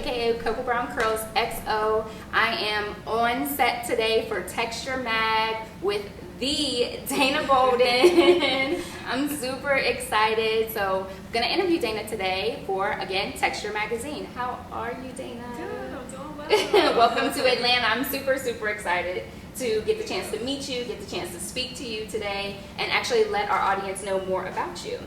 aka Cocoa Brown Curls XO. I am on set today for Txture Mag with the Dayna Bolden. I'm super excited. So I'm gonna interview Dayna today for, again, Txture Magazine. How are you, Dayna? Good, I'm doing well. Welcome to Atlanta. I'm super excited to get the chance to meet you, get the chance to speak to you today, and actually let our audience know more about you.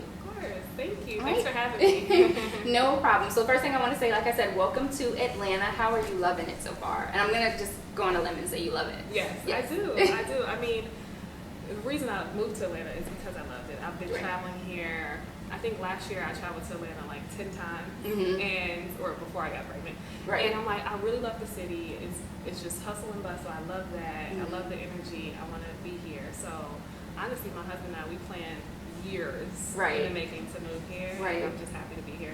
Thank you. Right. Thanks for having me. No problem. So first thing I want to say, like I said, welcome to Atlanta. How are you loving it so far? And I'm going to just go on a limb and say you love it. Yes. I do. I mean, the reason I moved to Atlanta is because I loved it. I've been traveling here. I think last year I traveled to Atlanta like 10 times, or before I got pregnant. Right. And I'm like, I really love the city. It's just hustle and bustle. I love that. I love the energy. I want to be here. So honestly, my husband and I, we planned years in the making to move here. And I'm just happy to be here.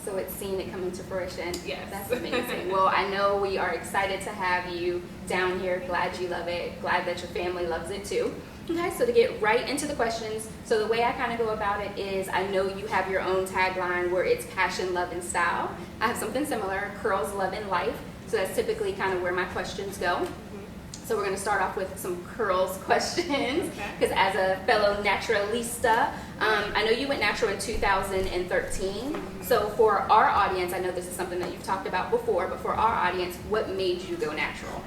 So it's seen it come into fruition. Yes. That's amazing. Well, I know we are excited to have you down here. Glad you love it. Glad that your family loves it too. Okay, so to get right into the questions, so the way I kind of go about it is I know you have your own tagline where it's passion, love, and style. I have something similar, curls, love, and life. So that's typically kind of where my questions go. So we're going to start off with some curls questions because as a fellow naturalista, I know you went natural in 2013. So for our audience, I know this is something that you've talked about before, but for our audience, what made you go natural?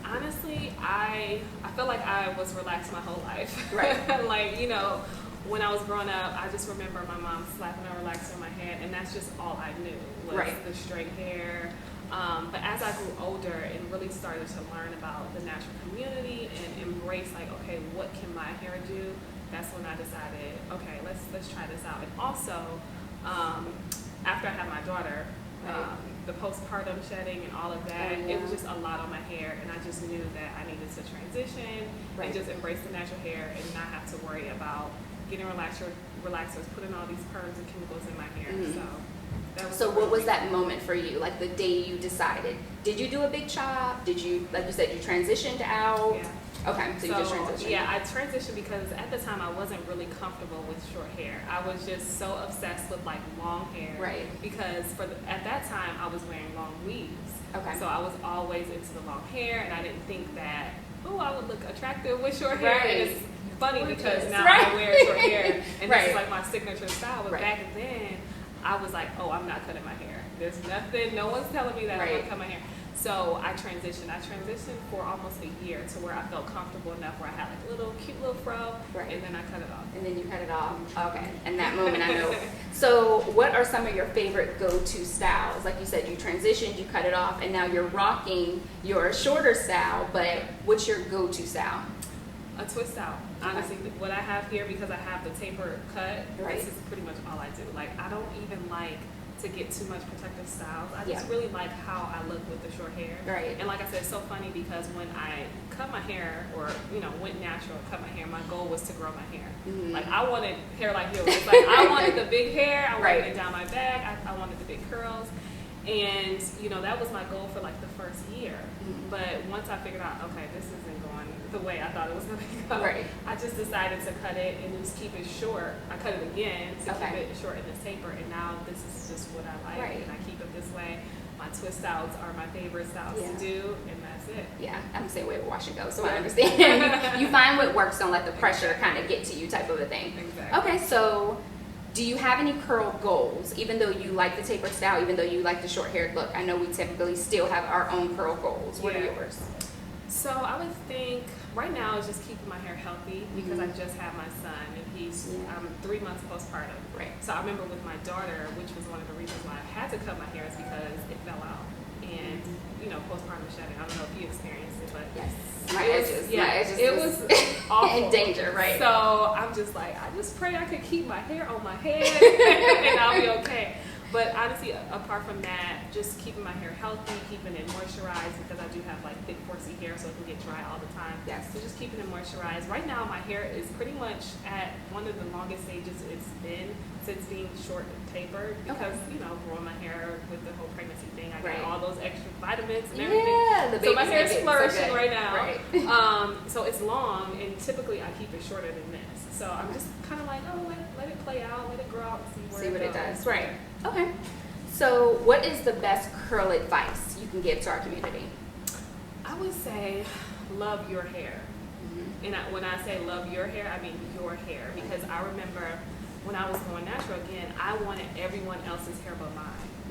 Honestly, I feel like I was relaxed my whole life. Right. Like, you know, when I was growing up, I just remember my mom slapping a relaxer on my head, and that's just all I knew was the straight hair. But as I grew older and really started to learn about the natural community and embrace, like, okay, what can my hair do? That's when I decided, okay, let's try this out. And also, after I had my daughter, the postpartum shedding and all of that, it was just a lot on my hair, and I just knew that I needed to transition and just embrace the natural hair and not have to worry about getting relaxers, putting all these perms and chemicals in my hair. So what was that moment for you? Like the day you decided? Did you do a big chop? Did you, like you said, you transitioned out? Yeah. Okay, so you just transitioned. Yeah, I transitioned because at the time I wasn't really comfortable with short hair. I was just so obsessed with like long hair. Right. Because at that time I was wearing long weaves. Okay. So I was always into the long hair, and I didn't think that, I would look attractive with short hair. Right. And it's funny because now I wear short hair, and this is like my signature style. But back then, I was like, I'm not cutting my hair. There's nothing, no one's telling me that I'm gonna cut my hair. So I transitioned for almost a year to where I felt comfortable enough where I had like a cute little fro, and then I cut it off. And then you cut it off. Okay. And that moment I know. So what are some of your favorite go-to styles? Like you said, you transitioned, you cut it off, and now you're rocking your shorter style, but what's your go-to style? A twist style. Honestly, what I have here, because I have the taper cut, this is pretty much all I do. Like, I don't even like to get too much protective styles. I just really like how I look with the short hair. Right. And like I said, it's so funny because when I cut my hair, or went natural, cut my hair, my goal was to grow my hair. Like, I wanted hair like yours. Like, I wanted the big hair. I wanted it down my back. I wanted the big curls. And that was my goal for like the first year. But once I figured out, okay, this isn't going the way I thought it was going to go, I just decided to cut it and just keep it short. I cut it again to keep it short in the taper, and now this is just what I like, and I keep it this way. My twist styles are my favorite styles to do, and that's it. Yeah, I'm the same way with wash and go, so I understand. You find what works, don't let the pressure kind of get to you type of a thing. Exactly. Okay, so do you have any curl goals, even though you like the taper style, even though you like the short haired look? I know we typically still have our own curl goals. What are yours? So I would think right now is just keeping my hair healthy because I just had my son, and he's 3 months postpartum. Right. So I remember with my daughter, which was one of the reasons why I had to cut my hair, is because it fell out. And postpartum shedding, I don't know if you experienced it, but my edges it was awful. In danger, right? So I'm just like, I just pray I could keep my hair on my head and I'll be okay. But honestly, apart from that, just keeping my hair healthy, keeping it moisturized, because I do have like thick, coarsy hair, so it can get dry all the time. So just keeping it moisturized. Right now, my hair is pretty much at one of the longest stages it's been since being short and tapered, because growing my hair with the whole pregnancy thing, I got all those extra vitamins and everything. So my hair is flourishing right now. So it's long, and typically I keep it shorter than this. So I'm just kind of like, let it play out, let it grow out, and see where it does. Right. Okay. So what is the best curl advice you can give to our community? I would say love your hair. And when I say love your hair, I mean your hair. Because I remember when I was going natural again, I wanted everyone else's hair but mine.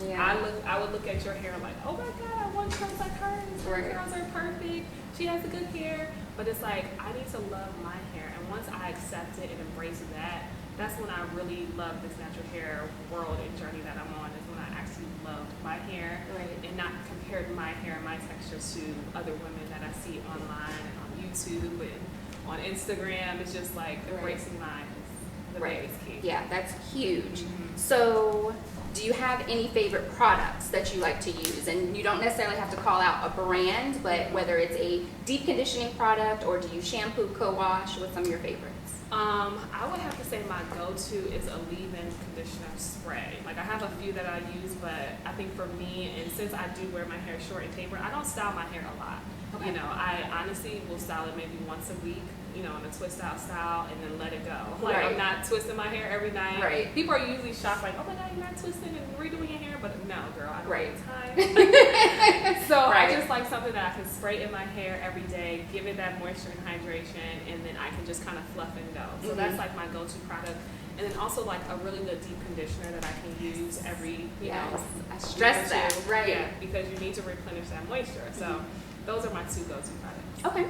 Yeah. I would look at your hair like, oh my God, I want curls like hers. Her curls are perfect. She has the good hair. But it's like, I need to love my hair. And once I accept it and embrace that, that's when I really love this natural hair world and journey that I'm on, is when I actually loved my hair. Right. And not compared my hair and my texture to other women that I see online and on YouTube and on Instagram. It's just like embracing mine is the biggest key. Yeah, that's huge. So do you have any favorite products that you like to use? And you don't necessarily have to call out a brand, but whether it's a deep conditioning product or do you shampoo, co-wash? What's some of your favorites? I would have to say my go-to is a leave-in conditioner spray. Like, I have a few that I use, but I think for me, and since I do wear my hair short and tapered, I don't style my hair a lot. Okay. You know, I honestly will style it maybe once a week, you know, in a twist out style, and then let it go. Like, I'm not twisting my hair every night. Right. People are usually shocked, like, oh my God, you're not twisting and redoing your hair, but no, girl, I don't have time. So I just like something that I can spray in my hair every day, give it that moisture and hydration, and then I can just kind of fluff and go. So that's like my go-to product. And then also like a really good deep conditioner that I can use every, you know. I stress that, right. Yeah, because you need to replenish that moisture. So those are my two go-to products. Okay.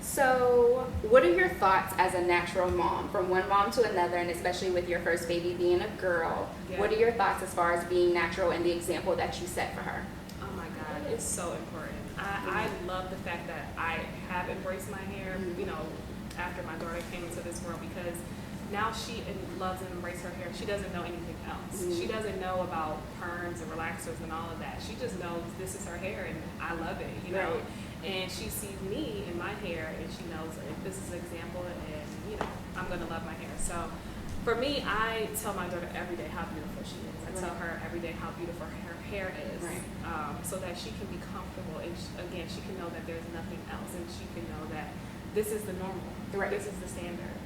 So what are your thoughts as a natural mom, from one mom to another, and especially with your first baby being a girl? Yeah. What are your thoughts as far as being natural and the example that you set for her? Oh my God, it's so important. I love the fact that I have embraced my hair, you know, after my daughter came into this world, because now she loves and embraces her hair. She doesn't know anything else. She doesn't know about perms and relaxers and all of that. She just knows this is her hair and I love it, you know. And she sees me in my hair and she knows like, this is an example and, you know, I'm going to love my hair. So for me, I tell my daughter every day how beautiful she is. I tell her every day how beautiful her hair is, so that she can be comfortable. And again, she can know that there's nothing else, and she can know that this is the normal. This is the standard.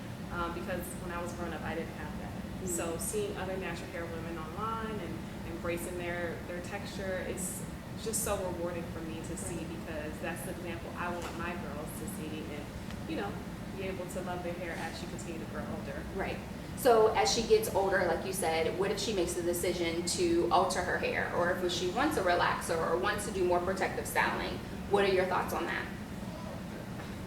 Because when I was growing up, I didn't have that. So seeing other natural hair women online and embracing their texture is just so rewarding for me to see, because that's the example I want my girls to see and, you know, be able to love their hair as she continues to grow older. Right. So as she gets older, like you said, what if she makes the decision to alter her hair, or if she wants a relaxer or wants to do more protective styling? What are your thoughts on that?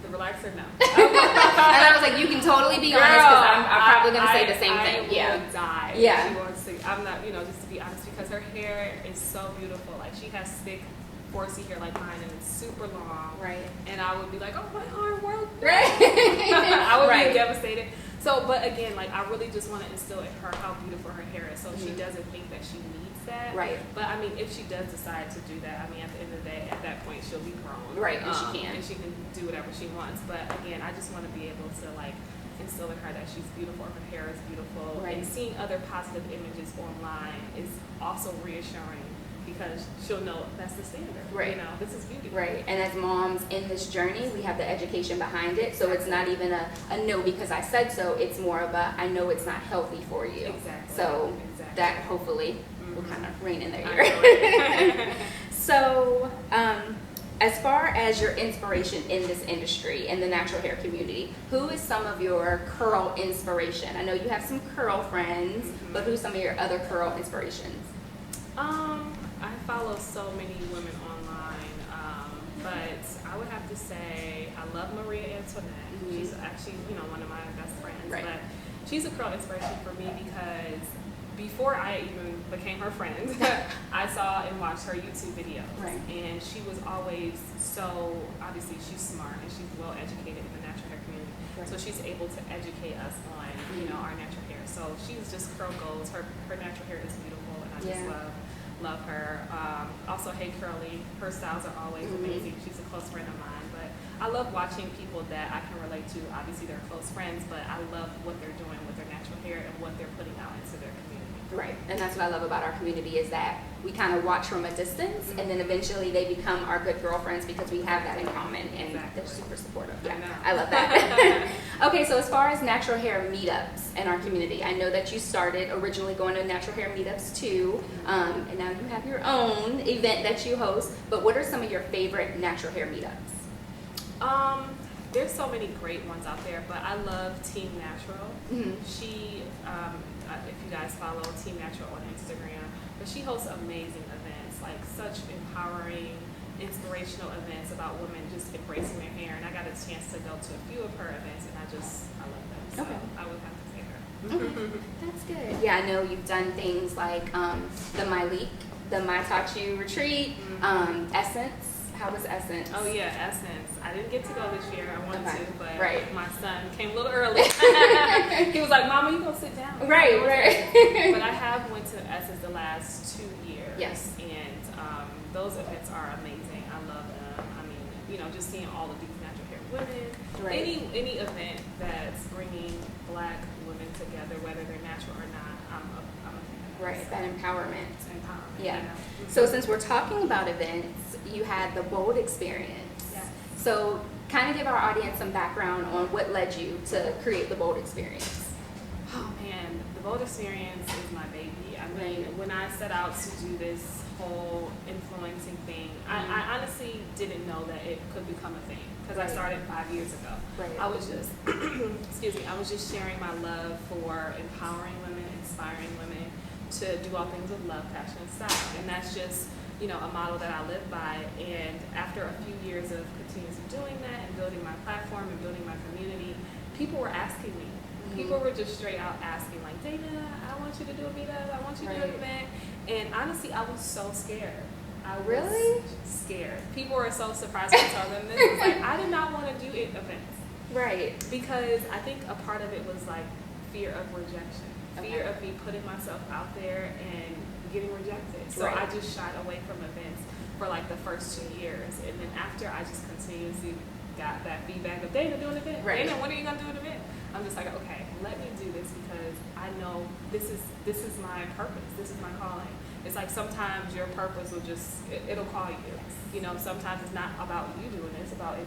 The relaxer, no. And I was like, you can totally be honest, because I'm probably going to say the same thing. I will die. Yeah. She wants to, I'm not, you know, just to be honest, because her hair is so beautiful. Like, she has thick, 4C hair like mine, and it's super long. Right. And I would be like, oh, my arm world. Right. I would be devastated. So, but again, like, I really just want to instill in her how beautiful her hair is, so she doesn't think that she needs that. Right. But I mean, if she does decide to do that, I mean, at the end of the day, at that point, she'll be grown. Right, and she can. And she can do whatever she wants. But again, I just want to be able to, like, instill in her that she's beautiful, her hair is beautiful. Right. And seeing other positive images online is also reassuring, because she'll know that's the standard. Right. You know, this is beauty. Right. And as moms in this journey, we have the education behind it. So it's not even a no because I said so. It's more of a, I know it's not healthy for you. Exactly. So that hopefully will kind of rein in their ear. Right. So as far as your inspiration in this industry, in the natural hair community, who is some of your curl inspiration? I know you have some curl friends, but who's some of your other curl inspirations? I follow so many women online, but I would have to say I love Maria Antoinette. She's actually, you know, one of my best friends. Right. But she's a curl inspiration for me because before I even became her friend, I saw and watched her YouTube videos. Right. And she was always so, obviously she's smart and she's well educated in the natural hair community. Right. So she's able to educate us on, you know, our natural hair. So she's just curl goals. Her natural hair is beautiful, and I just love her. Also, Hey Curly, her styles are always amazing. She's a close friend of mine. But I love watching people that I can relate to. Obviously, they're close friends, but I love what they're doing with their natural hair and what they're putting out into their community. Right, and that's what I love about our community is that we kind of watch from a distance, and then eventually they become our good girlfriends because we have that in common, and they're super supportive. Yeah, I love that. Okay, so as far as natural hair meetups in our community, I know that you started originally going to natural hair meetups too, and now you have your own event that you host, but what are some of your favorite natural hair meetups? There's so many great ones out there, but I love Team Natural. She, if you guys follow Team Natural on Instagram, but she hosts amazing events, like such empowering, inspirational events about women just embracing their hair. And I got a chance to go to a few of her events, and I love them. So I would have to say her. Okay, that's good. Yeah, I know you've done things like the My Txture retreat, Essence. How was Essence? Oh yeah, Essence. I didn't get to go this year. I wanted to, but my son came a little early. He was like, "Mama, you gonna sit down?" Right. But I have went to Essence the last 2 years. Yes. And those events are amazing. I love them. I mean, just seeing all of these natural hair women. Right. Any event that's bringing Black women together, whether they're natural or not, I'm a fan of that. Right. That empowerment. Yeah. You know? So since we're talking about events, you had the Bold experience. Yes. So kind of give our audience some background on what led you to create the Bold experience. Oh man, the Bold experience is my baby. I mean, when I set out to do this whole influencing thing, I honestly didn't know that it could become a thing because I started 5 years ago. I was just, I was just sharing my love for empowering women, inspiring women to do all things with love, passion, and style. And that's just, a model that I live by. And after a few years of continuously doing that and building my platform and building my community, people were asking me. People were just straight out asking, like, Dayna, I want you to do a meetup, I want you to do an event. And honestly, I was so scared. I was scared. People were so surprised when I told them this. It's like, I did not want to do events. Right. Because I think a part of it was like fear of rejection. Fear of me putting myself out there and getting rejected. So I just shied away from events for like the first 2 years. And then after, I just continuously got that feedback of, Dayna, do an event. Dayna, when are you going to do an event? I'm just like, okay, let me do this because I know this is my purpose. This is my calling. It's like sometimes your purpose will it'll call you. Sometimes it's not about you doing it. It's about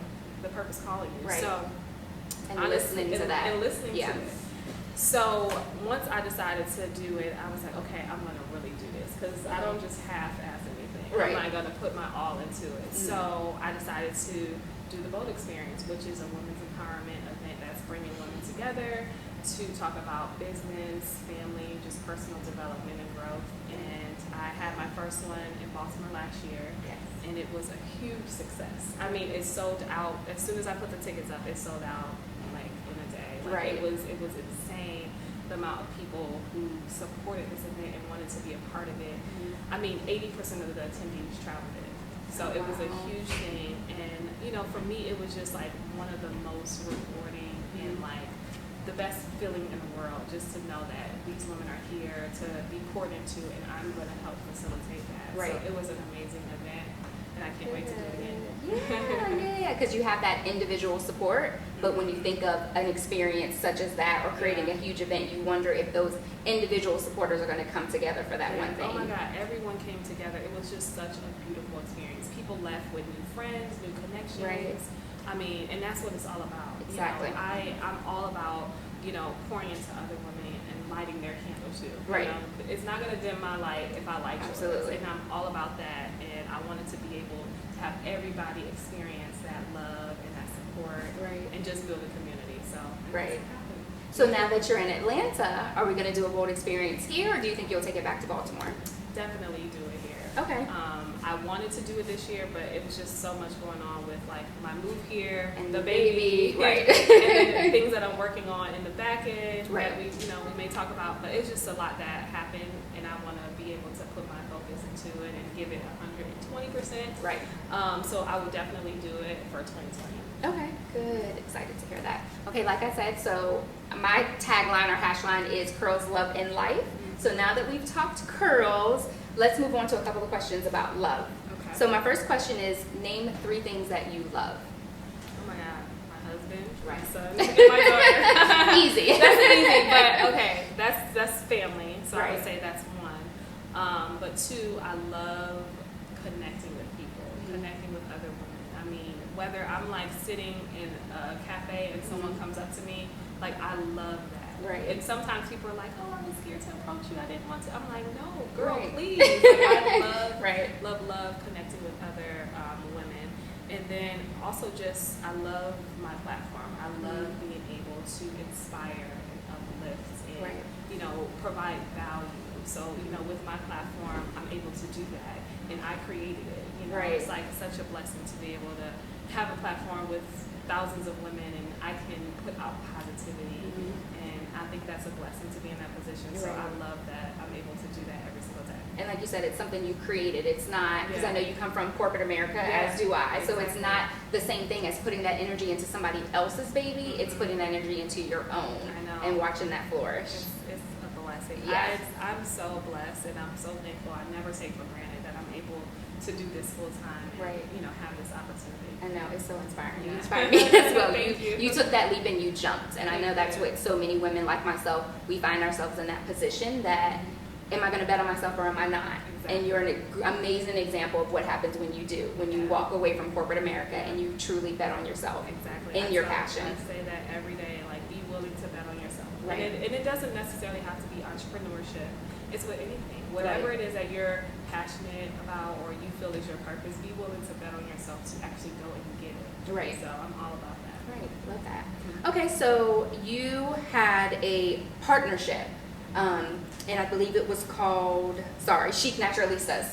the purpose calling you. Right. So, and listening to that. And listening to it. So once I decided to do it, I was like, okay, I'm going to really do this because I don't just half-ass anything. I'm not going to put my all into it. So I decided to do the Bold Experience, which is a women's empowerment event that's bringing women together to talk about business, family, just personal development and growth. And I had my first one in Baltimore last year, and it was a huge success. I mean, it sold out. As soon as I put the tickets up, it sold out like in a day. It was insane the amount of people who supported this event and wanted to be a part of it. I mean, 80% of the attendees traveled it. So it was a huge thing. And, for me, it was just like one of the most rewarding and like the best feeling in the world just to know that these women are here to be poured into and I'm going to help facilitate that. So it was an amazing event and I can't wait to do it again. Yeah, because you have that individual support, but when you think of an experience such as that or creating a huge event, you wonder if those individual supporters are going to come together for that one thing. Oh my God, everyone came together. It was just such a beautiful experience. People left with new friends, new connections. I mean, and that's what it's all about. Exactly. I'm all about, pouring into other women and lighting their candles too. It's not going to dim my light if I like yours. And I'm all about that. And I wanted to be able to have everybody experience that love and that support and just build a community. So So now that you're in Atlanta, are we going to do a Bold Experience here, or do you think you'll take it back to Baltimore? Definitely do it here. Okay. I wanted to do it this year, but it was just so much going on with like my move here, and the baby, right? And things that I'm working on in the back end that we may talk about. But it's just a lot that happened, and I want to be able to put my focus into it and give it 120%. Right. So I would definitely do it for 2020. Okay, good. Excited to hear that. Okay, like I said, so my tagline or hashline is Curls, Love, and Life. So now that we've talked curls, let's move on to a couple of questions about love. Okay. So my first question is, name 3 things that you love. Oh my God, my husband. husband, right. my son, and my daughter. Easy. That's easy, but okay, that's family. So right. I would say that's one. But two, I love connecting with people, connecting with other women. I mean, whether I'm like sitting in a cafe and someone comes up to me, like I love that. Right. And sometimes people are like, "Oh, I was scared to approach you. I didn't want to." I'm like, "No, girl, right. please." Like, I love, love connecting with other women. And then also just, I love my platform. I love being able to inspire and uplift and, you know, provide value. So, you know, with my platform, I'm able to do that. And I created it. You know, it's like such a blessing to be able to have a platform with thousands of women, and I can put out positivity. And I think that's a blessing to be in that position. So I love that I'm able to do that every single day. And like you said, it's something you created. It's not, because I know you come from corporate America, as do I. So it's not the same thing as putting that energy into somebody else's baby. It's putting that energy into your own and watching that flourish. It's a blessing. Yes. I'm so blessed, and I'm so thankful. I never take for granted that I'm able to do this full time and, you know, have this opportunity. I know, it's so inspiring. You inspire me as well. Thank you. You took that leap and you jumped. And I know that's what so many women like myself, we find ourselves in that position that, am I going to bet on myself or am I not? Exactly. And you're an amazing example of what happens when you do, when you walk away from corporate America and you truly bet on yourself in your passion. I say that every day, like, be willing to bet on yourself. Right. And it doesn't necessarily have to be entrepreneurship. It's with anything. Whatever it is that you're passionate about or you feel is your purpose, be willing to bet on yourself to actually go and get it. Right. So I'm all about that. Right. Love that. Okay, so you had a partnership. And I believe it was called, Chic Naturalistas.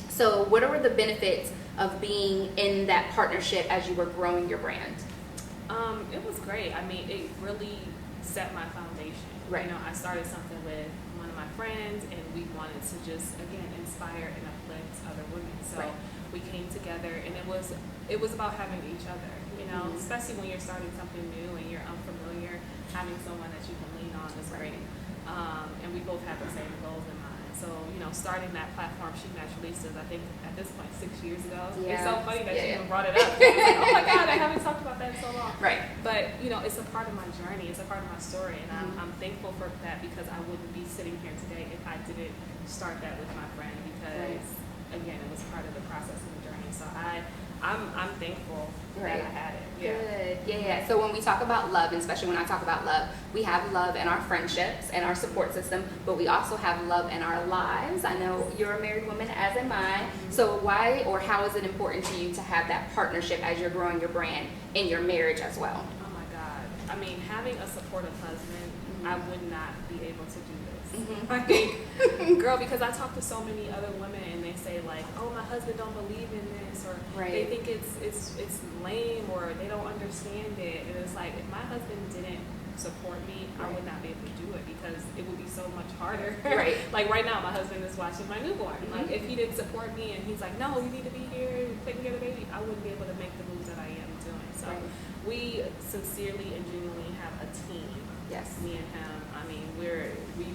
So what are the benefits of being in that partnership as you were growing your brand? It was great. I mean, it really set my foundation. Right. You know, I started something with one of my friends, and we wanted to just, again, inspire and uplift other women. So we came together, and it was about having each other, you know, especially when you're starting something new and you're unfamiliar, having someone that you can lean on is great. And we both have the same goals in mind. So, you know, starting that platform, Chic Naturalistas, I think at this point, 6 years ago. Yeah. It's so funny that you even brought it up. I was like, oh my God, I haven't talked about that in so long. Right. But, you know, it's a part of my journey. It's a part of my story. And I'm thankful for that, because I wouldn't be sitting here today if I didn't start that with my friend, because, again, it was part of the process of the journey. So I'm thankful that I had it. Good. Yeah. So when we talk about love, and especially when I talk about love, we have love in our friendships and our support system, but we also have love in our lives. I know you're a married woman, as am I. So why or how is it important to you to have that partnership as you're growing your brand in your marriage as well? Oh my God. I mean, having a supportive husband, I would not be able to do this. I think, girl, because I talk to so many other women and they say like, oh, my husband don't believe in this, or they think it's lame, or they don't understand it. And it's like, if my husband didn't support me, I would not be able to do it, because it would be so much harder. Like right now, my husband is watching my newborn. Like if he didn't support me and he's like, no, you need to be here taking care of the baby, I wouldn't be able to make the moves that I am doing. So we sincerely and genuinely have a team. Yes. Me and him. I mean, we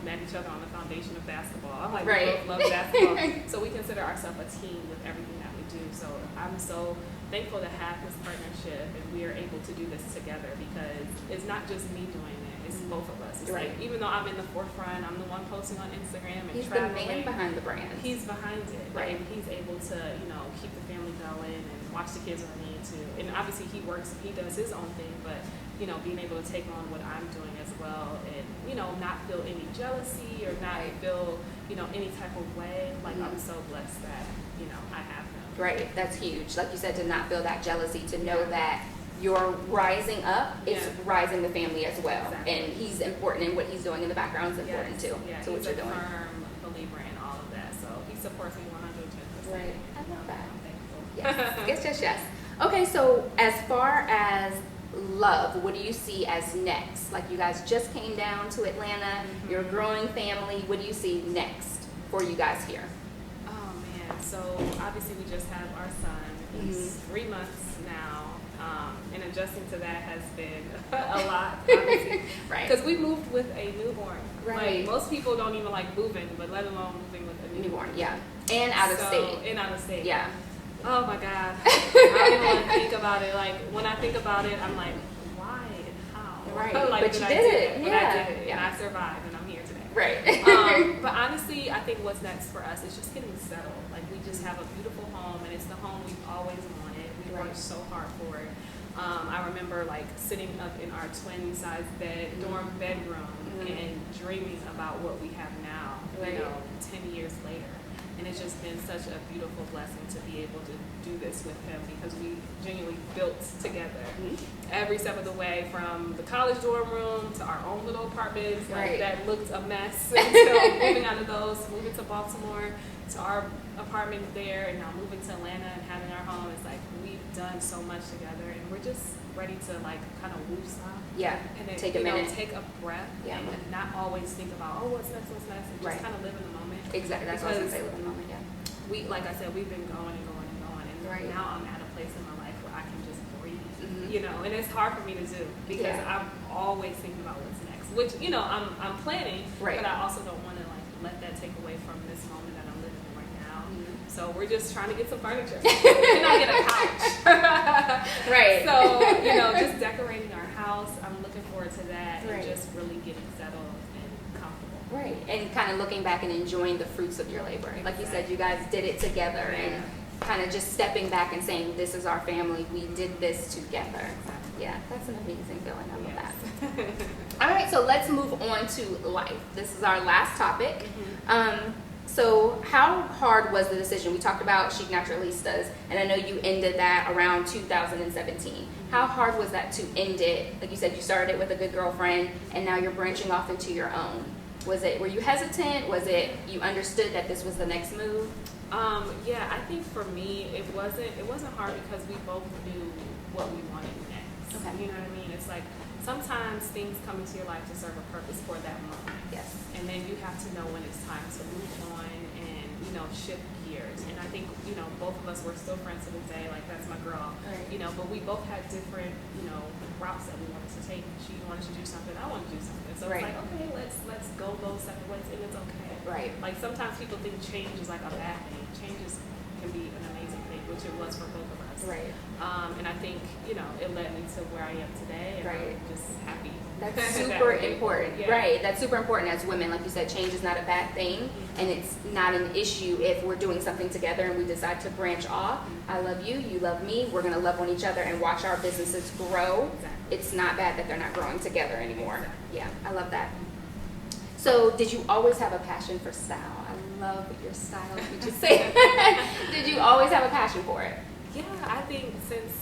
met each other on the foundation of basketball. I'm like, we both love basketball. So we consider ourselves a team with everything that we do. So I'm so thankful to have this partnership, and we are able to do this together, because it's not just me doing it, it's both of us. It's like, even though I'm in the forefront, I'm the one posting on Instagram and he's traveling. He's the man behind the brand. He's behind it. And he's able to, you know, keep the family going and watch the kids when I need to. And obviously he works, he does his own thing, but, you know, being able to take on what I'm doing as well, and, you know, not feel any jealousy or not feel, you know, any type of way. Like, I'm so blessed that, you know, I have him. Right. That's huge. Like you said, to not feel that jealousy, to know that you're rising up, it's rising the family as well. And he's important, and what he's doing in the background is important too. To what you're doing. He's a firm believer in all of that, so he supports me 110%. Right. I love that. I'm thankful. Yes. Okay, so as far as love, what do you see as next? Like, you guys just came down to Atlanta, you're a growing family. What do you see next for you guys here? Oh man, so obviously we just have our son. He's 3 months now, and adjusting to that has been a lot, obviously. Because we moved with a newborn. Like, most people don't even like moving, but let alone moving with a newborn. And out of state. And out of state. Oh my God. I don't even want to think about it. Like, when I think about it, I'm like, why and how? Right. Like, but you I did it. But Yeah. I did it. And I survived, and I'm here today. Right. But honestly, I think what's next for us is just getting settled. Like, we just have a beautiful home, and it's the home we've always wanted. We worked so hard for it. I remember like sitting up in our twin size dorm bedroom and dreaming about what we have now, you know, 10 years later. And it's just been such a beautiful blessing to be able to do this with him, because we genuinely built together every step of the way, from the college dorm room to our own little apartments that looked a mess until moving out of those, moving to Baltimore, to our apartment there, and now moving to Atlanta and having our home. It's like we've done so much together, and we're just ready to like kind of woosah. Yeah. And then, take a minute. take a breath and not always think about, oh, what's next, and just kind of live in the moment. Exactly. That's what I was gonna say. Live in the moment. Yeah. We, like I said, we've been going and going and going, and now I'm at a place in my life where I can just breathe. You know, and it's hard for me to do because I'm always thinking about what's next. Which, you know, I'm planning, but I also don't want to like let that take away from this moment that I'm living in right now. So we're just trying to get some furniture. Can I get a couch? So, you know, just decorating our house. I'm looking forward to that, and just really getting settled and comfortable. Right, and kind of looking back and enjoying the fruits of your labor. Like you said, you guys did it together, and kind of just stepping back and saying, this is our family, we did this together. Yeah, that's an amazing feeling. I love that. All right, so let's move on to life. This is our last topic. So how hard was the decision? We talked about Chic Naturalistas, and I know you ended that around 2017. How hard was that to end it? Like you said, you started it with a good girlfriend, and now you're branching off into your own. Were you hesitant? Was it you understood that this was the next move? Yeah, I think for me it wasn't hard because we both knew what we wanted next. You know what I mean? It's like sometimes things come into your life to serve a purpose for that moment. Yes. And then you have to know when it's time to move on and, you know, shift gears. And I think, you know, both of us were still friends to this day, like that's my girl. You know, but we both had different, you know, routes that we wanted to take. She wanted to do something, I wanted to do something. So it's like, okay, let's go those separate ways, and it's okay. Like sometimes people think change is like a bad thing. Changes can be an amazing thing, which it was for both of us. And I think, you know, it led me to where I am today, and I'm just happy. That's super important. That's super important as women. Like you said, change is not a bad thing, and it's not an issue if we're doing something together and we decide to branch off. I love you, you love me, we're going to love on each other and watch our businesses grow. It's not bad that they're not growing together anymore. Yeah, I love that. So did you always have a passion for style? I love your style. Did you say? Did you always have a passion for it? Yeah, I think since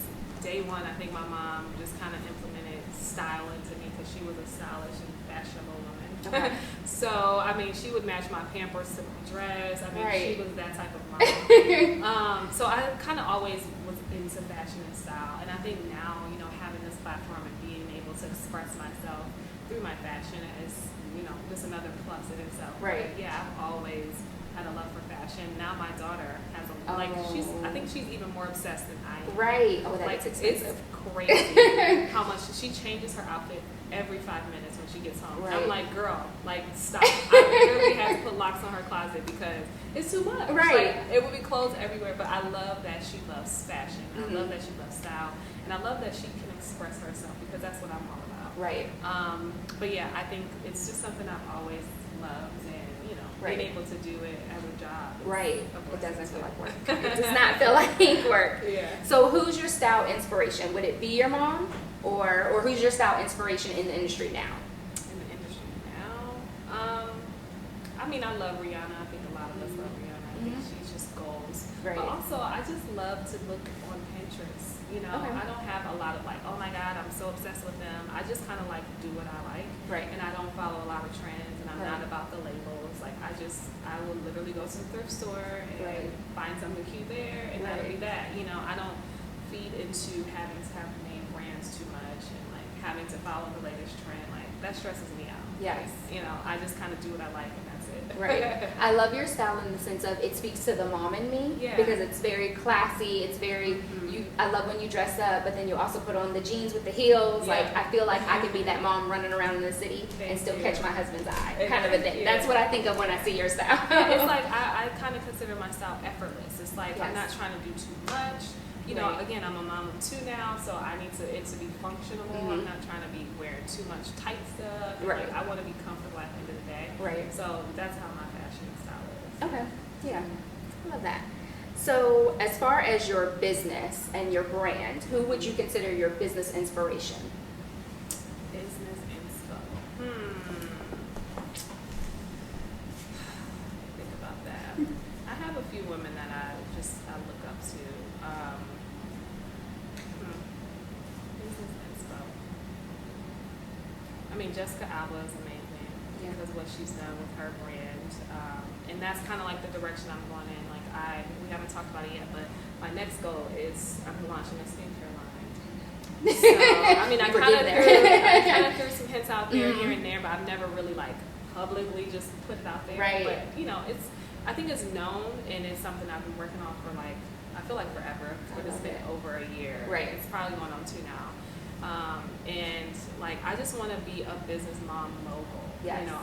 day one, I think my mom just kind of implemented style into me because she was a stylish and fashionable woman. So, I mean, she would match my Pampers to my dress. I mean, she was that type of mom. So I kind of always was into fashion and style. And I think now, you know, having this platform and being able to express myself through my fashion is, you know, just another plus in itself. But yeah, I've always had a love for fashion. Now my daughter has a I think she's even more obsessed than I am. Oh, that's expensive. It's crazy how much she changes her outfit every 5 minutes when she gets home. I'm like, girl, like stop. I literally had to put locks on her closet because it's too much. Like, it would be clothes everywhere, but I love that she loves fashion. I love that she loves style, and I love that she can express herself because that's what I'm all about. But yeah, I think it's just something I've always loved, and you know, being able to do it as a job. It doesn't feel like work. It does not feel like work. So who's your style inspiration? Would it be your mom, or who's your style inspiration in the industry now? In the industry now, I mean, I love Rihanna. I think a lot of us love Rihanna. I think she's just goals. But also, I just love to look on Pinterest. You know, I don't have a lot of like, oh my God, I'm so obsessed with them. I just kind of like do what I like. And I don't follow a lot of trends, and I'm not about the labels. Like I will literally go to the thrift store and find something cute there, and that'll be that. You know, I don't feed into having to have name brands too much and like having to follow the latest trend. Like that stresses me out. You know, I just kind of do what I like, and that's it. it. Right. I love your style in the sense of it speaks to the mom in me, because it's very classy. It's very, I love when you dress up, but then you also put on the jeans with the heels. Like, I feel like I could be that mom running around in the city and still catch my husband's eye, kind of a thing. That's what I think of when I see your style. It's like, I kind of consider my style effortless. It's like, I'm not trying to do too much. You know, again, I'm a mom of 2 now, so I need it to be functional. I'm not trying to be wearing too much tight stuff. Like, I want to be comfortable at the end of the day. Right. So that's how my fashion style is. Okay. Yeah. I love that. So as far as your business and your brand, who would you consider your business inspiration? Business inspo. Think about that. I have a few women that I look up to. Business inspo. I mean, Jessica Alba is amazing because of what she's done with her brand, and that's kind of like the direction I'm going in. Like we haven't talked about it yet, but my next goal is I'm launching a skincare line. So I mean, I kind of threw some hints out there here and there, but I've never really like publicly just put it out there. Right. But you know, I think it's known, and it's something I've been working on for like, I feel like forever, but it's been over a year. Right. It's probably going on 2 now. And like, I just want to be a business mom mogul. Yes. You know,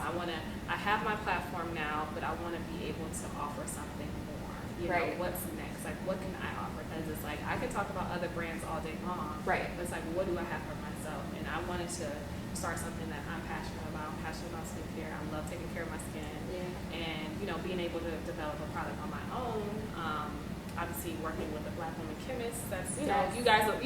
I have my platform now, but I want to be able to offer something more. You know, what's next? Like, what can I offer? Because it's like, I can talk about other brands all day long. Right. But it's like, what do I have for myself? And I wanted to start something that I'm passionate about. I'm passionate about skincare. I love taking care of my skin. And, you know, being able to develop a product on my own. Obviously working with a Black woman chemist, that's, you know, you guys are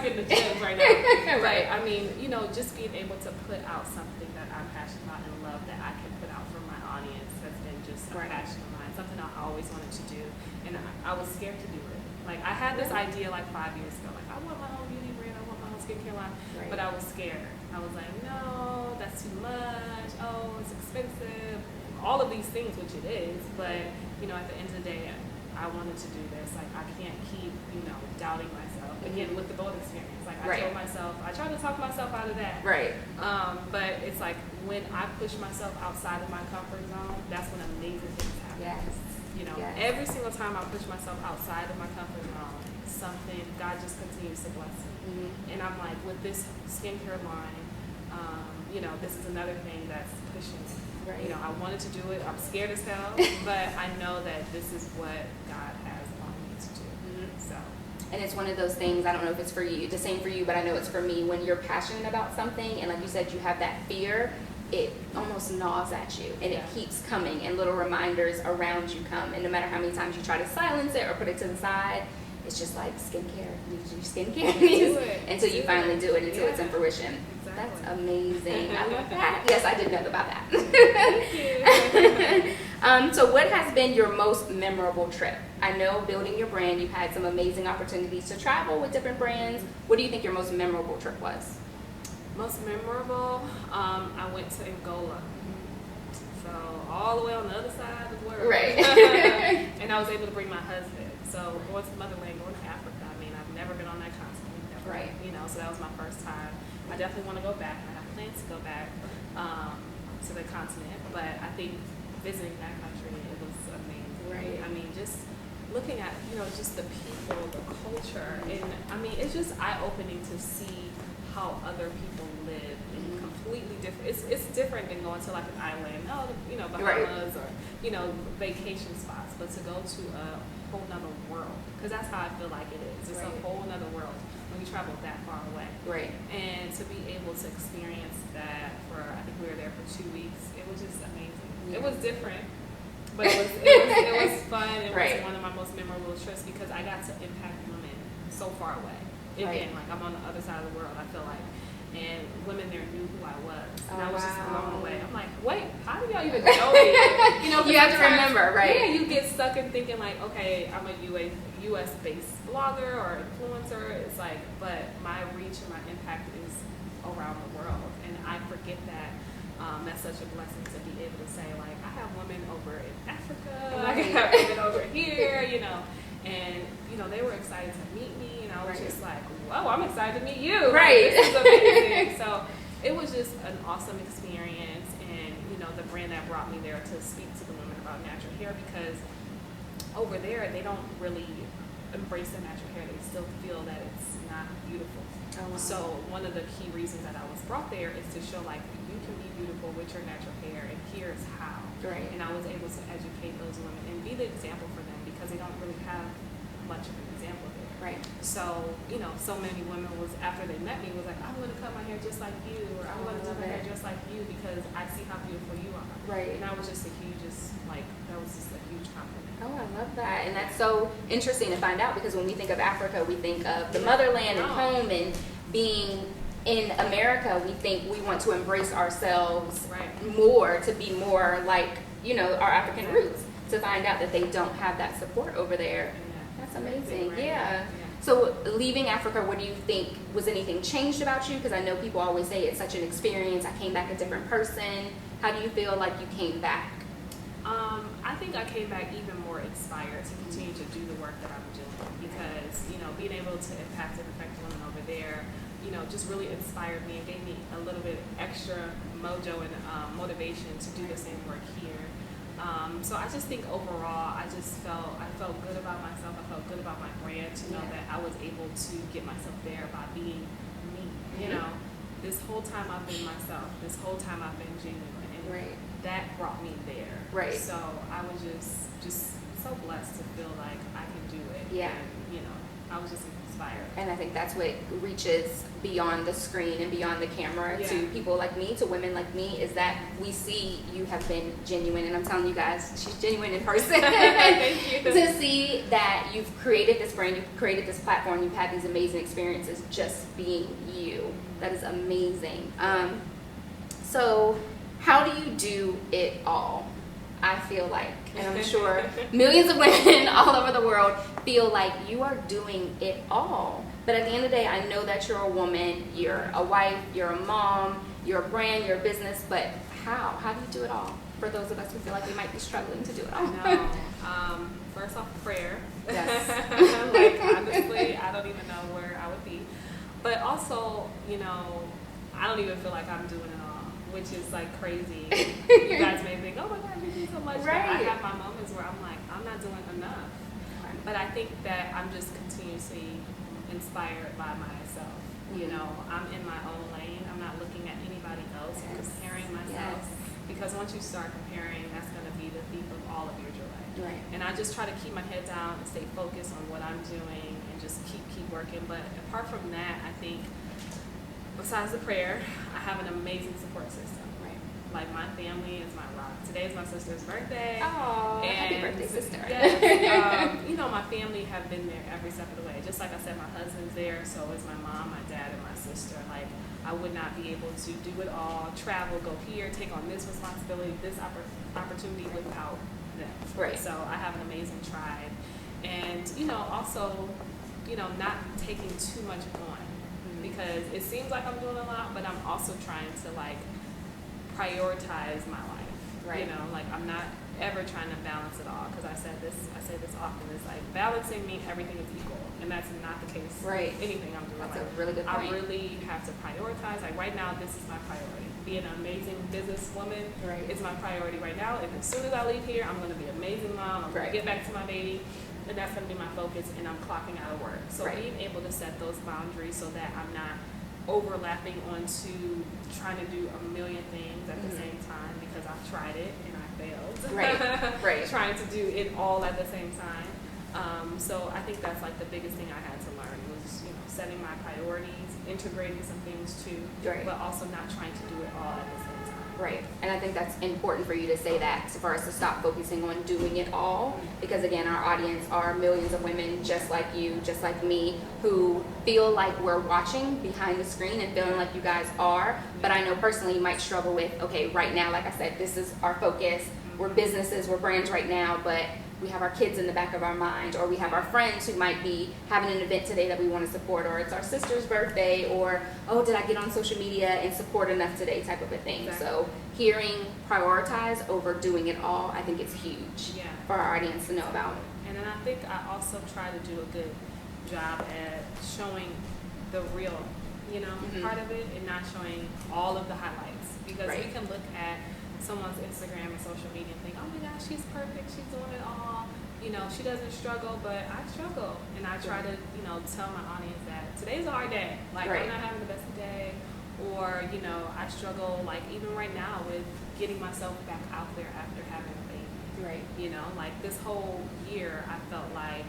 getting the gems right now. Right. I mean, you know, just being able to put out something that I'm passionate about and love that I can put out for my audience has been just a passion of mine, something I always wanted to do. And I was scared to do it. Like, I had this idea like 5 years ago, like, I want my own beauty brand, I want my own skincare line, but I was scared. I was like, no, that's too much, oh, it's expensive, all of these things, which it is, but, you know, at the end of the day, I wanted to do this. Like, I can't keep, you know, doubting myself. Again, with the bold experience. Like, I told myself, I tried to talk myself out of that. Right. But it's like, when I push myself outside of my comfort zone, that's when amazing things happen. Yes. You know, every single time I push myself outside of my comfort zone, God just continues to bless me. And I'm like, with this skincare line, you know, this is another thing that's pushing me. Right. You know, I wanted to do it. I'm scared as hell, but I know that this is what God has wanted me to do. So. And it's one of those things, I don't know if it's for you, the same for you, but I know it's for me. When you're passionate about something, and like you said, you have that fear, it almost gnaws at you, and it keeps coming, and little reminders around you come. And no matter how many times you try to silence it or put it to the side, it's just like skincare. You need to do skincare until you finally do it, until it's in fruition. That's amazing. I love that. Yes, I did know about that. Thank you. So what has been your most memorable trip? I know building your brand, you've had some amazing opportunities to travel with different brands. What do you think your most memorable trip was? Most memorable, I went to Angola. So all the way on the other side of the world. Right. And I was able to bring my husband. So going to the motherland, going to Africa. I mean, I've never been on that continent. Never. Right. You know, so that was my first time. I definitely want to go back. I have plans to go back to the continent, but I think visiting that country, it was amazing. Right. I mean, just looking at, you know, just the people, the culture, and I mean, it's just eye-opening to see how other people live in completely different. It's different than going to like an island, you know, Bahamas or, you know, vacation spots, but to go to a whole nother world, because that's how I feel like it is. It's a whole nother world. We traveled that far away. Right. And to be able to experience that for, I think we were there for 2 weeks, it was just amazing. It was different, but it was fun. It was one of my most memorable trips because I got to impact women so far away. Again, like, I'm on the other side of the world, I feel like. And women there knew who I was. And I was just blown away. I'm like, wait, how do y'all even know me? You know, you have to remember, right? Yeah, you get stuck in thinking like, okay, I'm a US-based blogger or influencer. It's like, but my reach and my impact is around the world. And I forget that. That's such a blessing to be able to say, like, I have women over in Africa, I have women over here, you know. And, you know, they were excited to meet me, and I was just like, whoa, I'm excited to meet you. Right. Like, this is amazing. So it was just an awesome experience, and, you the brand that brought me there to speak to the women about natural hair, because over there they don't really embrace the natural hair. They still feel that it's not beautiful. Oh, wow. So one of the key reasons that I was brought there is to show like you can be beautiful with your natural hair, and here's how. Right. And I was able to educate those women and be the example for them, because they don't really have much of an example there. Right. So, so many women was, after they met me, was like, I'm going to cut my hair just like you, or I'm going to do my hair just like you, because I see how beautiful you are. Right. And that was just a huge compliment. Oh, I love that. And that's so interesting to find out, because when we think of Africa, we think of the motherland and home, and being in America, we think we want to embrace ourselves more, to be more like, our African roots, to find out that they don't have that support over there. That's amazing. Yeah. So leaving Africa, what do you think, was anything changed about you? Because I know people always say it's such an experience. I came back a different person. How do you feel like you came back? I think I came back even more inspired to continue to do the work that I'm doing, because, being able to impact and affect women over there, just really inspired me and gave me a little bit extra mojo and motivation to do the same work here. So I just think overall, I felt good about myself. I felt good about my brand, to know that I was able to get myself there by being me. This whole time I've been myself. This whole time I've been genuine, and that brought me there. Right. So I was just so blessed to feel like I can do it. Yeah. And, I was just inspired. And I think that's what reaches beyond the screen and beyond the camera to people like me, to women like me, is that we see you have been genuine. And I'm telling you guys, she's genuine in person. Thank you. To see that you've created this brand, you've created this platform, you've had these amazing experiences just being you. That is amazing. So how do you do it all? I feel like, and I'm sure millions of women all over the world feel like you are doing it all. But at the end of the day, I know that you're a woman, you're a wife, you're a mom, you're a brand, you're a business, but how? How do you do it all? For those of us who feel like we might be struggling to do it all. I know. First off, prayer. Yes. Honestly, I don't even know where I would be. But also, I don't even feel like I'm doing it all, which is like crazy. You guys may think, oh my God, you do so much. But I have my moments where I'm like, I'm not doing enough. But I think that I'm just continuously inspired by myself. I'm in my own lane. I'm not looking at anybody else and comparing myself. Because once you start comparing, that's going to be the thief of all of your joy. Right. And I just try to keep my head down and stay focused on what I'm doing and just keep working. But apart from that, I think, besides the prayer, I have an amazing support system. Right. Like, my family is my rock. Today is my sister's birthday. Oh, happy birthday, sister. Yes. My family have been there every step of the way. Just like I said, my husband's there, so is my mom, my dad, and my sister. Like, I would not be able to do it all, travel, go here, take on this responsibility, this opportunity without them. Right. So I have an amazing tribe. And, also, not taking too much on. Because it seems like I'm doing a lot, but I'm also trying to, prioritize my life. Right. I'm not ever trying to balance it all, because I say this often, it's like balancing means everything is equal, and that's not the case. Right. Anything I'm doing. That's a really good point. I really have to prioritize. Like, right now, this is my priority. Being an amazing businesswoman is my priority right now. And as soon as I leave here, I'm going to be an amazing mom. I'm going to get back to my baby, and that's going to be my focus. And I'm clocking out of work. So being able to set those boundaries so that I'm not overlapping onto trying to do a million things at the same time, because I've tried it and I failed. Right. Trying to do it all at the same time. So I think that's the biggest thing I had to learn was, setting my priorities, integrating some things too, but also not trying to do it all at the same time. Right. And I think that's important for you to say that, for us to stop focusing on doing it all, because again, our audience are millions of women just like you, just like me, who feel like we're watching behind the screen and feeling like you guys are. But I know personally you might struggle with, okay, right now, like I said, this is our focus. We're businesses, we're brands right now, but we have our kids in the back of our mind, or we have our friends who might be having an event today that we want to support, or it's our sister's birthday, or, oh, did I get on social media and support enough today type of a thing. Exactly. So hearing prioritize over doing it all, I think it's huge for our audience to know about. And then I think I also try to do a good job at showing the real, part of it, and not showing all of the highlights. Because we can look at someone's Instagram and social media and think, oh my gosh, she's perfect, she's doing it all. You know, she doesn't struggle, but I struggle. And I try to, you know, tell my audience that today's a hard day. Like, I'm not having the best day. Or, you know, I struggle, like, even right now with getting myself back out there after having a baby. Right. You know, like, this whole year, I felt like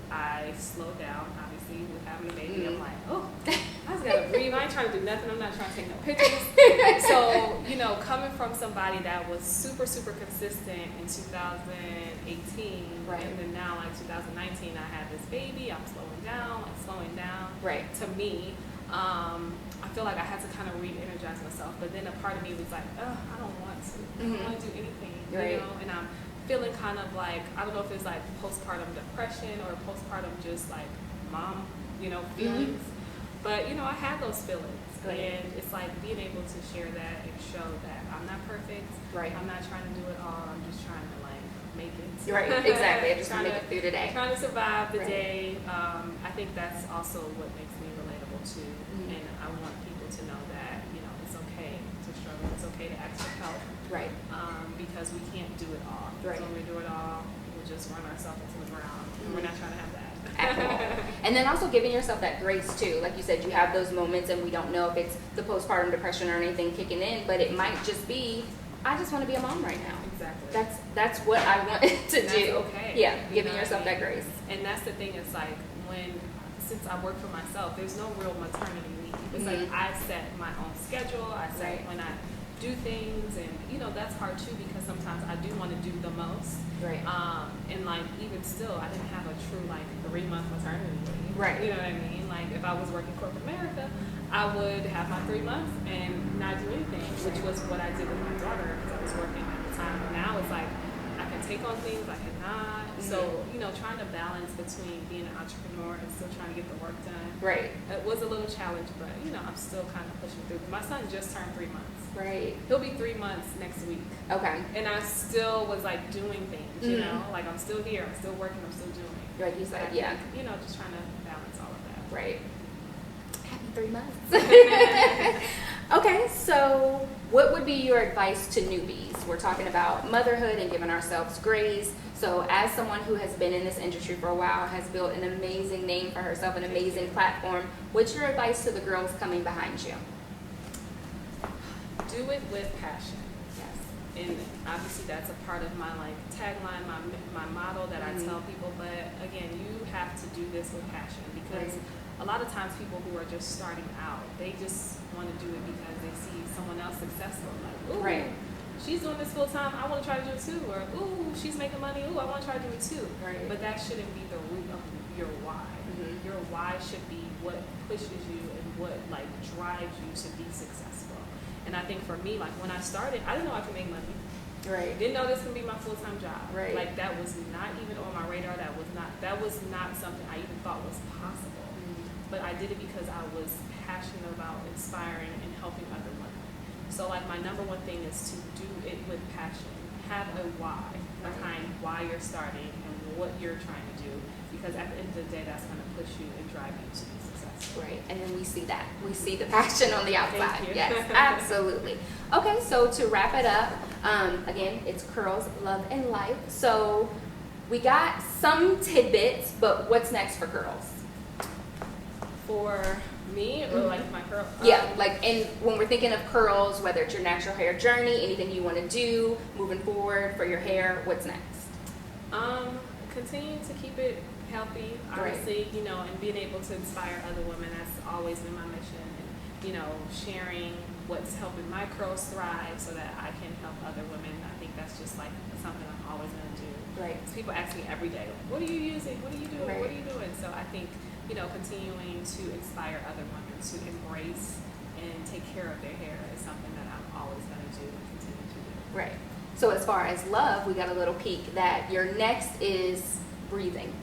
I slowed down, obviously, with having a baby. I'm like, oh, I just gotta breathe. I ain't trying to do nothing. I'm not trying to take no pictures. So, you know, coming from somebody that was super, super consistent in 2018, and then now, like, 2019, I had this baby. I'm slowing down. Right. To me, I feel like I had to kind of re-energize myself. But then a part of me was like, oh, I don't want to. I don't want to do anything, you know? And I'm feeling kind of like, I don't know if it's like postpartum depression or postpartum just like mom, you know, feelings. But, you know, I had those feelings. And it's like being able to share that and show that I'm not perfect. I'm not trying to do it all. I'm just trying to like make it. Exactly. I'm just trying to make it through the day. Trying to survive the day. I think that's also what makes me relatable too. And I want people to know that, you know, it's okay to struggle. It's okay to ask for help. Because we can't do it all. So when we do it all, we'll just run ourselves into the ground. And we're not trying to have that. At all. And then also giving yourself that grace too. Like you said, you have those moments and we don't know if it's the postpartum depression or anything kicking in, but it might just be, I just want to be a mom right now. Exactly. That's what I want to do. Okay. Yeah, giving yourself that grace. And that's the thing, it's like since I work for myself, there's no real maternity leave. It's like I set my own schedule, I set when I do things, and you know, that's hard too because sometimes I do want to do the most. And like even still, I didn't have a true like 3-month maternity leave. You know what I mean? Like if I was working corporate America, I would have my 3 months and not do anything, which was what I did with my daughter because I was working at the time. Now it's like I can take on things, I cannot. So, you know, trying to balance between being an entrepreneur and still trying to get the work done. It was a little challenge, but you know, I'm still kind of pushing through. My son just turned 3 months. He'll be 3 months next week. And I still was like doing things, you know, like I'm still here, I'm still working, I'm still doing. Like you said, think, you know, just trying to balance all of that. Happy 3 months. Okay, so what would be your advice to newbies? We're talking about motherhood and giving ourselves grace. So as someone who has been in this industry for a while, has built an amazing name for herself, an amazing platform, what's your advice to the girls coming behind you? Do it with passion. And obviously that's a part of my like tagline, my motto that I tell people. But again, you have to do this with passion because a lot of times people who are just starting out, they just want to do it because they see someone else successful. Like, ooh, she's doing this full time, I want to try to do it too. Or, ooh, she's making money, ooh, I want to try to do it too. But that shouldn't be the root of your why. Your why should be what pushes you and what like drives you to be successful. And I think for me, like when I started, I didn't know I could make money. Didn't know this could be my full-time job. Like that was not even on my radar. That was not something I even thought was possible. But I did it because I was passionate about inspiring and helping other women. So like my number one thing is to do it with passion. Have a why behind why you're starting and what you're trying to do. Because at the end of the day, that's going to push you and drive you to be successful. And then we see that. We see the passion on the outside. Thank you. Yes, absolutely. Okay, so to wrap it up, again, it's Curls, Love, and Life. So we got some tidbits, but what's next for Curls? For me, or like my curl? Like when we're thinking of curls, whether it's your natural hair journey, anything you want to do moving forward for your hair, what's next? Continue to keep it healthy, obviously, you know, and being able to inspire other women. That's always been my mission. And, you know, sharing what's helping my curls thrive so that I can help other women. I think that's just like something I'm always going to do. So people ask me every day, what are you using? What are you doing? What are you doing? So I think, you know, continuing to inspire other women to embrace and take care of their hair is something that I'm always going to do and continue to do. So as far as love, we got a little peek that your next is breathing.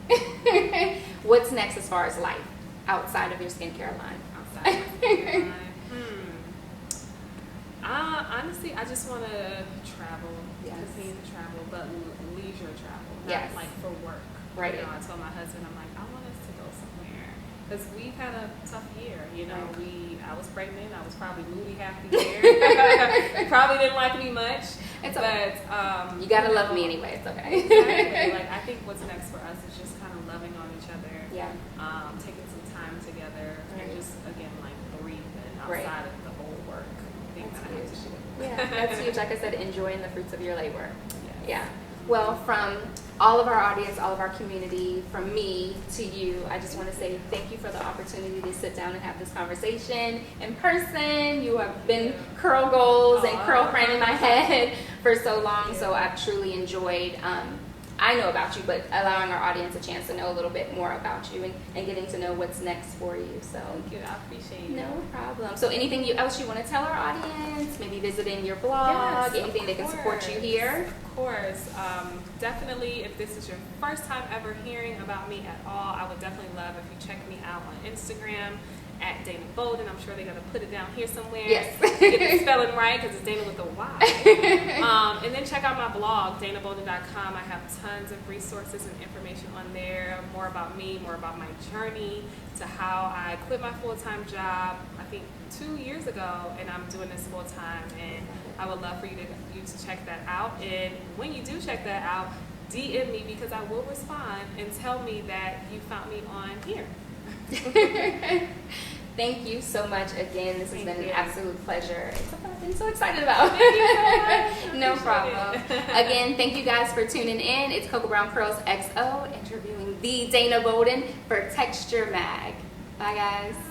What's next as far as life outside of your skincare line? Outside of my skincare line? Honestly, I just want to travel, continue to travel, but leisure travel, not like for work. You know, I told my husband, I'm like, I want us to go somewhere because we've had a tough year. You know, Right. I was pregnant. I was probably moody half the year. You probably didn't like me much. It's okay. But you gotta love me anyway. It's okay. Exactly. Like, I think what's next for us is just kind of loving on each other. Yeah. Taking some time together and just again like breathing outside of the whole work thing That's that I have to do. Yeah, that's huge. Like I said, enjoying the fruits of your labor. Yes. Yeah. Well, from all of our audience, all of our community, from me to you, I just want to say thank you for the opportunity to sit down and have this conversation in person. You have been curl goals and curl friend in my head for so long, so I've truly enjoyed I know about you, but allowing our audience a chance to know a little bit more about you and getting to know what's next for you. So Thank you. I appreciate it. no problem. So anything else you want to tell our audience? Maybe visiting your blog, Yes, anything that can support you here? Of course. Definitely, if this is your first time ever hearing about me at all, I would definitely love if you check me out on Instagram at Dayna Bolden. I'm sure they're going to put it down here somewhere. Yes. Get the spelling right because it's Dayna with a Y. And then check out my blog, DaynaBolden.com. I have tons of resources and information on there, more about me, more about my journey to how I quit my full-time job, I think 2 years ago, and I'm doing this full-time. And I would love for you to check that out. And when you do check that out, DM me because I will respond and tell me that you found me on here. Thank you so much again. This has been an absolute pleasure. It's something I've been so excited Thank you so about. much. No problem. Again, thank you guys for tuning in. It's Cocoa Brown Curls XO interviewing the Dayna Bolden for Txture Mag. Bye guys. Bye.